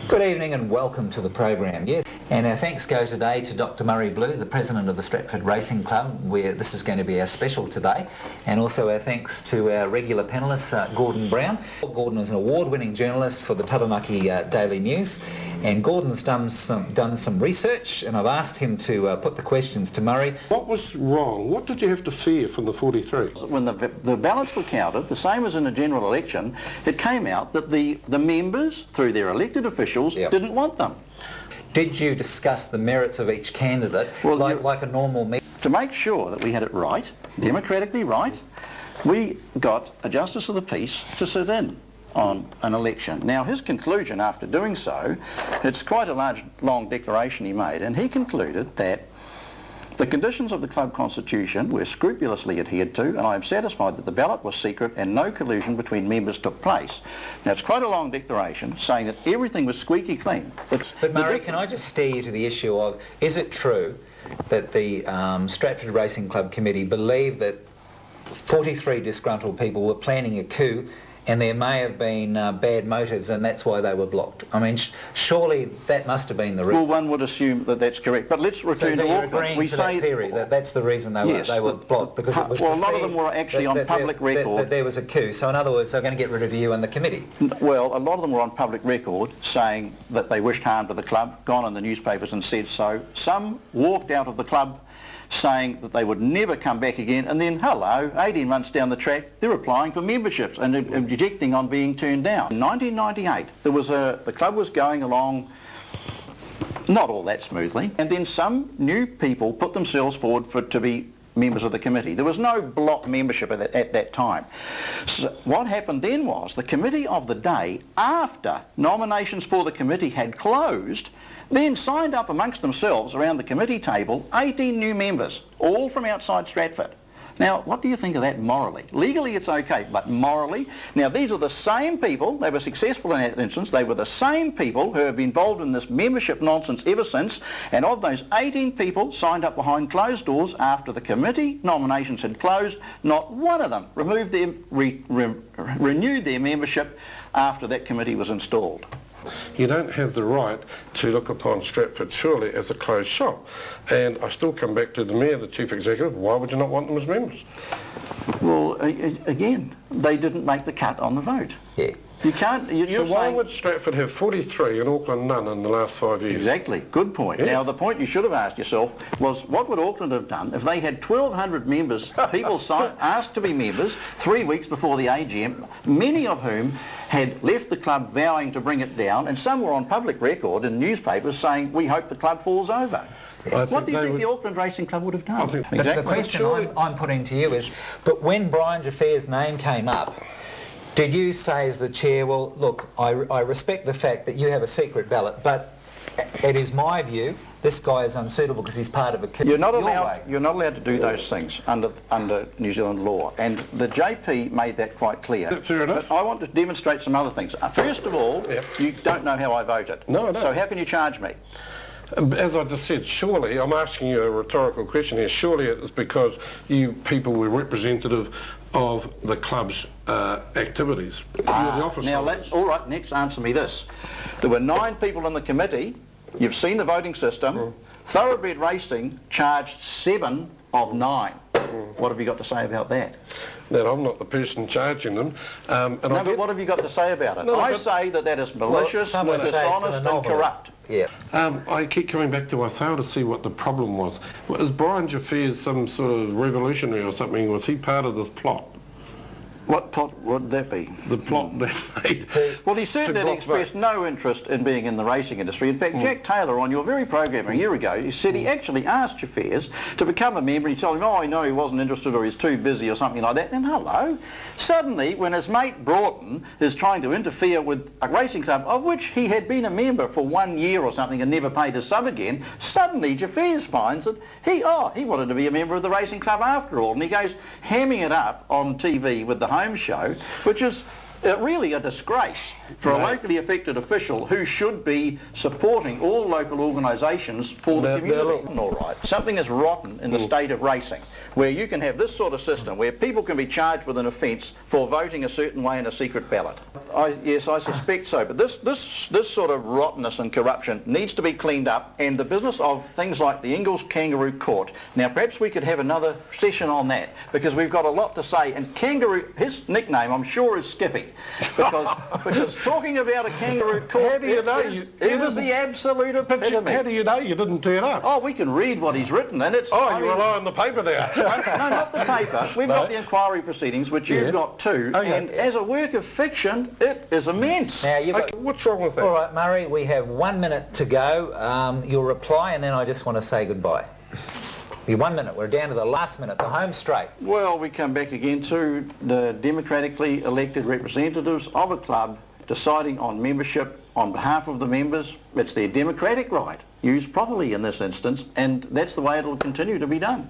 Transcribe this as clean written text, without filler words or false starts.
Good evening and welcome to the program. Yes, and our thanks go today to Dr. Murray Blue, the president of the Stratford Racing Club, where this is going to be our special today, and also our thanks to our regular panellists, Gordon Brown. Gordon is an award-winning journalist for the Taranaki Daily News, and Gordon's done some research, and I've asked him to put the questions to Murray. What was wrong? What did you have to fear from the 43? When the ballots were counted, the same as in a general election, it came out that the members, through their elected officials, didn't want them. Did you discuss the merits of each candidate like a normal meeting? To make sure that we had it right, democratically right, we got a Justice of the Peace to sit in on an election. Now his conclusion after doing so, it's quite a long declaration he made, and he concluded that the conditions of the club constitution were scrupulously adhered to, and I am satisfied that the ballot was secret and no collusion between members took place. Now it's quite a long declaration saying that everything was squeaky clean. But Murray, can I just steer you to the issue of, is it true that the Stratford Racing Club committee believed that 43 disgruntled people were planning a coup, and there may have been bad motives, and that's why they were blocked? I mean, surely that must have been the reason. Well, one would assume that that's correct, but let's return to Auckland. We say that theory, that's the reason they were blocked, because it was well, a lot of them were actually on public record. That there was a coup, so in other words, they're going to get rid of you and the committee. Well, a lot of them were on public record saying that they wished harm to the club, gone in the newspapers and said so. Some walked out of the club saying that they would never come back again, and then, hello, 18 months down the track, they're applying for memberships and objecting on being turned down. In 1998, the club was going along not all that smoothly, and then some new people put themselves forward to be members of the committee. There was no block membership at that time. So what happened then was the committee of the day, after nominations for the committee had closed, then signed up amongst themselves around the committee table 18 new members, all from outside Stratford. Now, what do you think of that morally? Legally it's okay, but morally? Now, these are the same people, they were successful in that instance, they were the same people who have been involved in this membership nonsense ever since, and of those 18 people signed up behind closed doors after the committee nominations had closed, not one of them renewed their membership after that committee was installed. You don't have the right to look upon Stratford surely as a closed shop. And I still come back to the Mayor, the Chief Executive. Why would you not want them as members? Well, again, they didn't make the cut on the vote. Yeah. You can't... So why would Stratford have 43 and Auckland none in the last 5 years? Exactly. Good point. Yes. Now, the point you should have asked yourself was, what would Auckland have done if they had 1,200 members, people asked to be members 3 weeks before the AGM, many of whom had left the club vowing to bring it down, and some were on public record in newspapers saying, we hope the club falls over. What do you think the Auckland Racing Club would have done? Exactly. The question I'm putting to you is, but when Brian Vickery's name came up, did you say as the chair, well, look, I respect the fact that you have a secret ballot, but it is my view this guy is unsuitable because he's part of a coup. You're not allowed to do those things under New Zealand law, and the JP made that quite clear. Fair enough. But I want to demonstrate some other things. First of all, you don't know how I voted. No, I don't. So how can you charge me? As I just said, surely, I'm asking you a rhetorical question here, surely it is because you people were representative of the club's activities. You're the officer. Now, all right, next answer me this. There were 9 people in the committee. You've seen the voting system. Thoroughbred Racing charged 7 of 9. What have you got to say about that? That I'm not the person charging them. But what have you got to say about it? I say that is malicious, dishonest and corrupt. Yeah. I keep coming back to I fail to see what the problem was. Is Brian Vickery some sort of revolutionary or something? Was he part of this plot? What plot would that be? The plot that made... Well, he certainly expressed no interest in being in the racing industry. In fact, Jack Taylor, on your very program a year ago, he said he actually asked Jaffiers to become a member. He told him, oh, I know he wasn't interested or he's too busy or something like that. And hello, suddenly, when his mate Broughton is trying to interfere with a racing club, of which he had been a member for 1 year or something and never paid his sub again, suddenly Jaffiers finds that he wanted to be a member of the racing club after all. And he goes hamming it up on TV with the Home Show, which is really a disgrace for a locally affected official who should be supporting all local organisations for the community. All right. Something is rotten in the state of racing, where you can have this sort of system where people can be charged with an offence for voting a certain way in a secret ballot. Yes, I suspect so. But this sort of rottenness and corruption needs to be cleaned up, and the business of things like the Ingalls Kangaroo Court. Now, perhaps we could have another session on that, because we've got a lot to say. And Kangaroo, his nickname, I'm sure, is Skippy, because talking about a kangaroo court, How do you know it is the absolute epitome. How do you know you didn't turn up? Oh, we can read what he's written, and it's... Oh, you rely on the paper there. No, not the paper. We've got the inquiry proceedings, which you've got too, and as a work of fiction, it is immense. Now, you've got... What's wrong with that? All right, Murray, we have 1 minute to go. Your reply, and then I just want to say goodbye. The 1 minute. We're down to the last minute, the home straight. Well, we come back again to the democratically elected representatives of a club deciding on membership on behalf of the members. It's their democratic right, used properly in this instance, and that's the way it'll continue to be done.